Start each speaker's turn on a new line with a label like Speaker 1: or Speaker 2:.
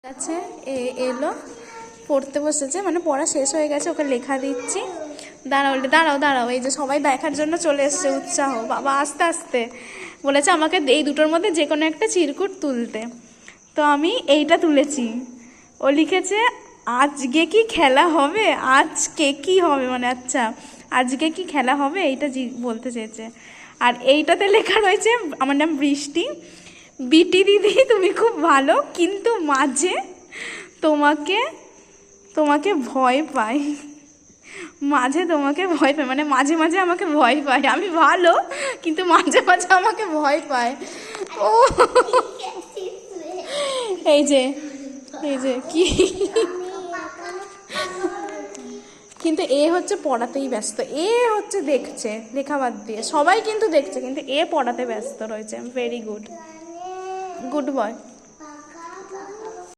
Speaker 1: আছে এলো পড়তে বসেছে, মানে পড়া শেষ হয়ে গেছে, ওকে লেখা দিচ্ছি। দাঁড়াও দাঁড়াও দাঁড়াও, এই যে সবাই দেখার জন্য চলে এসছে, উৎসাহ বাবা। আস্তে আস্তে বলেছে আমাকে এই দুটোর মধ্যে যে কোনো একটা চিরকুট তুলতে, তো আমি এইটা তুলেছি। ও লিখেছে আজকে কি খেলা হবে, আজকে কি হবে, মানে আচ্ছা আজকে কি খেলা হবে এইটা বলতে চেয়েছে। আর এইটাতে লেখা রয়েছে আমার নাম বৃষ্টি। বিটি দিদি তুমি খুব ভালো, কিন্তু মাঝে তোমাকে তোমাকে ভয় পাই, মাঝে তোমাকে ভয় পাই, মানে মাঝে মাঝে আমাকে ভয় পায়। আমি ভালো কিন্তু মাঝে মাঝে আমাকে ভয় পায়। ও এই যে এই যে কি, কিন্তু এ হচ্ছে পড়াতেই ব্যস্ত, এ হচ্ছে দেখছে লেখা বাদ দিয়ে, সবাই কিন্তু দেখছে কিন্তু এ পড়াতে ব্যস্ত রয়েছে। Very good, good boy.